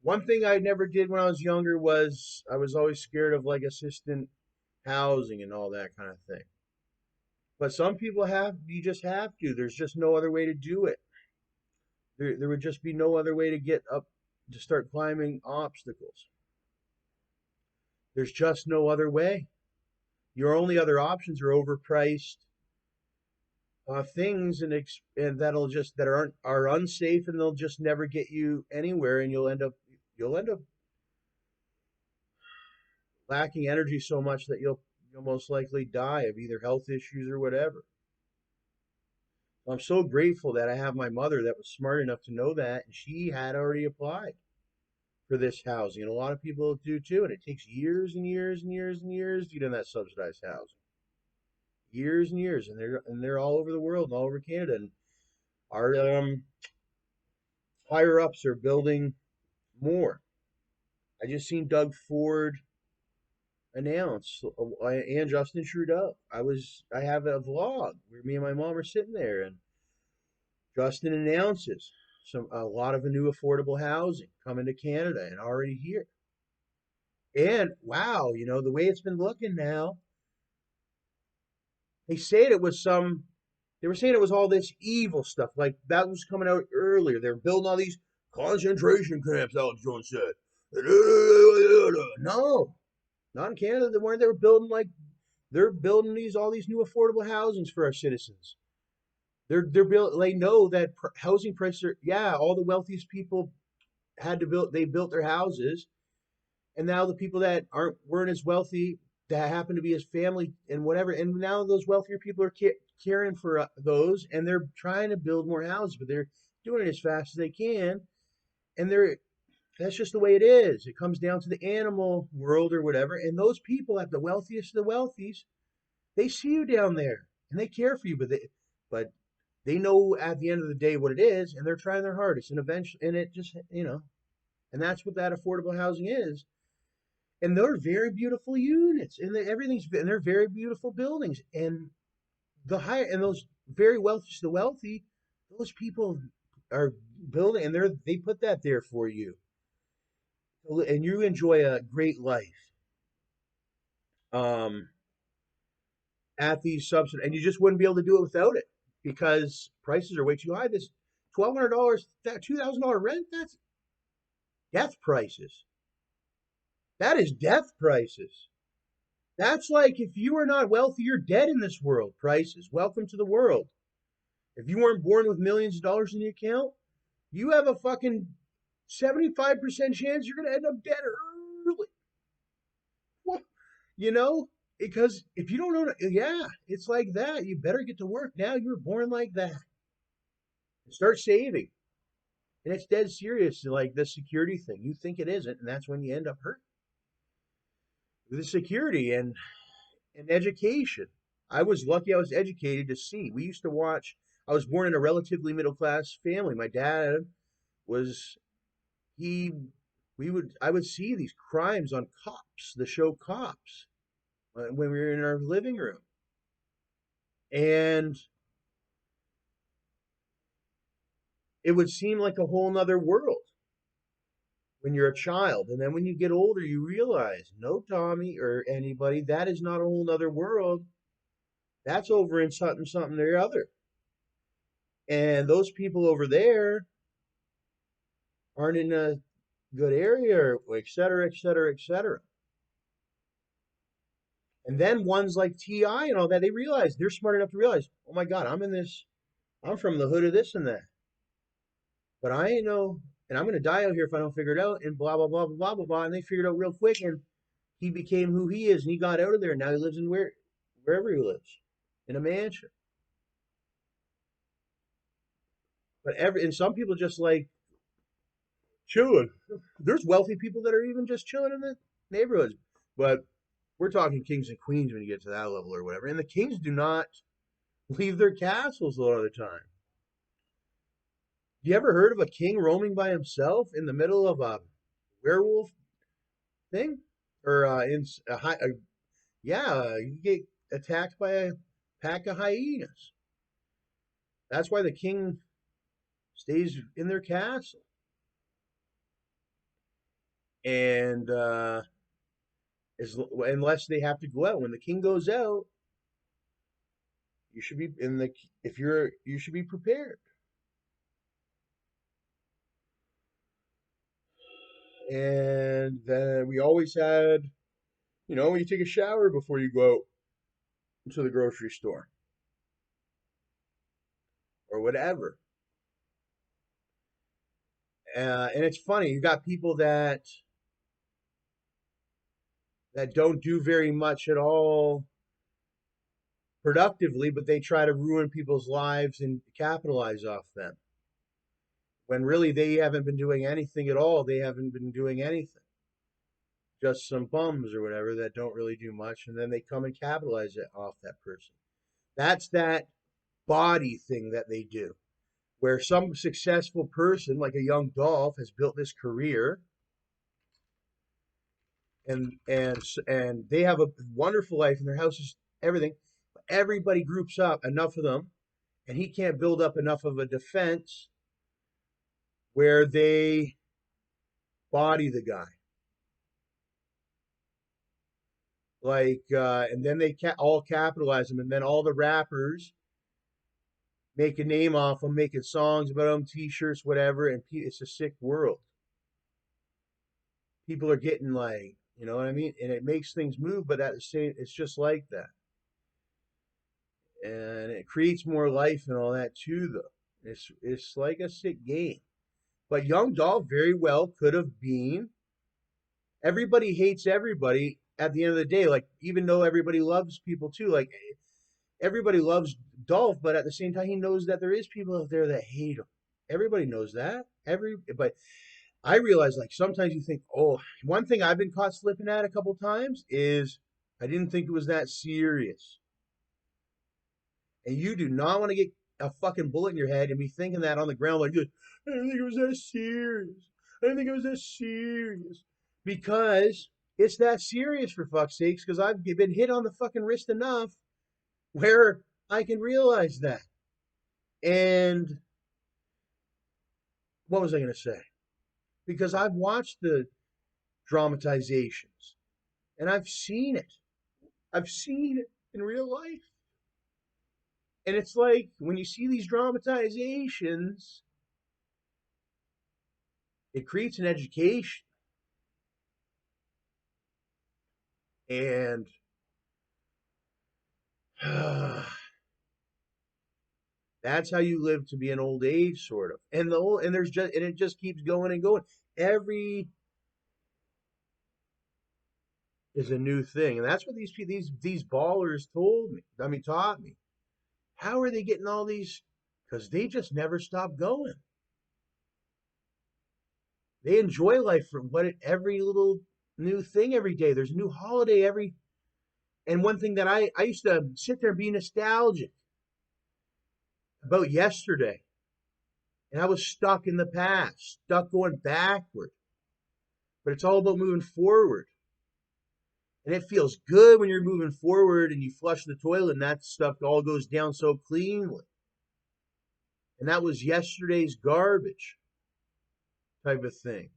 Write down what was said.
One thing I never did when I was younger was I was always scared of like assistant housing and all that kind of thing. But some people have, you just have to. There's just no other way to do it. There would just be no other way to get up to start climbing obstacles. There's just no other way. Your only other options are overpriced things and that'll just that are unsafe and they'll just never get you anywhere and you'll end up lacking energy so much that you'll most likely die of either health issues or whatever. I'm so grateful that I have my mother that was smart enough to know that, and she had already applied for this housing, and a lot of people do too. And it takes years and years and years and years to get in that subsidized housing, years and years, and they're all over the world, and all over Canada. And our higher ups are building more. I just seen Doug Ford announce and Justin Trudeau. I have a vlog where me and my mom are sitting there, and Justin announces a lot of the new affordable housing coming to Canada and already here. And wow, the way it's been looking now, they said it was some they were saying it was all this evil stuff. Like that was coming out earlier. They're building all these concentration camps, Alex Jones said. No, not in Canada. They were building like they're building all these new affordable housings for our citizens. They're built. They know that housing prices are, yeah, all the wealthiest people had to build. They built their houses, and now the people that weren't as wealthy that happen to be his family and whatever, and now those wealthier people are caring for those, and they're trying to build more houses, but they're doing it as fast as they can, and they're that's just the way it is. It comes down to the animal world or whatever, and those people at the wealthiest of the wealthies, they see you down there and they care for you, but they know at the end of the day what it is, and they're trying their hardest, and eventually, and it just and that's what that affordable housing is. And they're very beautiful units, and they're very beautiful buildings, and those very wealthy the wealthy, those people are building, and they put that there for you, and you enjoy a great life um, at these subsidies, and you just wouldn't be able to do it without it because prices are way too high. This $1,200, that $2,000 rent, that's death prices. That is death prices. That's like if you are not wealthy, you're dead in this world. Prices. Welcome to the world. If you weren't born with millions of dollars in the account, you have a fucking 75% chance you're going to end up dead early. What? You know? Because if you don't know, yeah, it's like that. You better get to work now. You were born like that. Start saving. And it's dead serious, like the security thing. You think it isn't, and that's when you end up hurt. The security and education. I was lucky I was educated to see. We used to watch, I was born in a relatively middle class family. My dad was, he, I would see these crimes on Cops, the show Cops, when we were in our living room. And it would seem like a whole nother world when you're a child. And then when you get older, you realize, no, Tommy or anybody, that is not a whole nother world. That's over in something, something or other. And those people over there aren't in a good area, or et cetera, et cetera, et cetera. And then ones like TI and all that, they realize they're smart enough to realize, oh my God, I'm from the hood of this and that. But I ain't know, and I'm going to die out here if I don't figure it out, and blah, blah, blah, blah, blah, blah, blah. And they figured it out real quick, and he became who he is, and he got out of there, and now he lives in wherever he lives, in a mansion. And some people just like chilling. There's wealthy people that are even just chilling in the neighborhoods. But we're talking kings and queens when you get to that level or whatever. And the kings do not leave their castles a lot of the time. You ever heard of a king roaming by himself in the middle of a werewolf thing? Or yeah, you get attacked by a pack of hyenas. That's why the king stays in their castle. And unless they have to go out, when the king goes out, you should be in the if you're you should be prepared. And then we always had, you take a shower before you go out to the grocery store or whatever. And it's funny, you got people that don't do very much at all productively, but they try to ruin people's lives and capitalize off them. When really they haven't been doing anything at all. They haven't been doing anything. Just some bums or whatever that don't really do much, and then they come and capitalize it off that person. That's that body thing that they do, where some successful person, like a young Dolph, has built this career, and they have a wonderful life, and their house is everything. Everybody groups up, enough of them, and he can't build up enough of a defense where they body the guy. And then they all capitalize him, and then all the rappers make a name off him, making songs about him, T-shirts, whatever. And it's a sick world. People are getting like, you know what I mean, and it makes things move. But at the same, it's just like that, and it creates more life and all that too. Though it's like a sick game. But Young Dolph very well could have been. Everybody hates everybody at the end of the day. Like, even though everybody loves people too, like everybody loves Dolph, but at the same time, he knows that there is people out there that hate him. Everybody knows that. But I realize, like, sometimes you think, oh, one thing I've been caught slipping at a couple times is I didn't think it was that serious. And you do not want to get a fucking bullet in your head and be thinking that on the ground, like, I didn't think it was that serious. I didn't think it was that serious. Because it's that serious, for fuck's sakes, because I've been hit on the fucking wrist enough where I can realize that. And what was I going to say? Because I've watched the dramatizations and I've seen it. I've seen it in real life. And it's like when you see these dramatizations, it creates an education. And that's how you live to be an old age, sort of. And it just keeps going and going. Every is a new thing, and that's what these ballers told me. I mean, taught me. How are they getting all these? Because they just never stop going. They enjoy life for every little new thing every day. There's a new holiday every. And one thing that I used to sit there and be nostalgic about yesterday, and I was stuck in the past, stuck going backward. But it's all about moving forward. And it feels good when you're moving forward and you flush the toilet and that stuff all goes down so cleanly. And that was yesterday's garbage type of thing.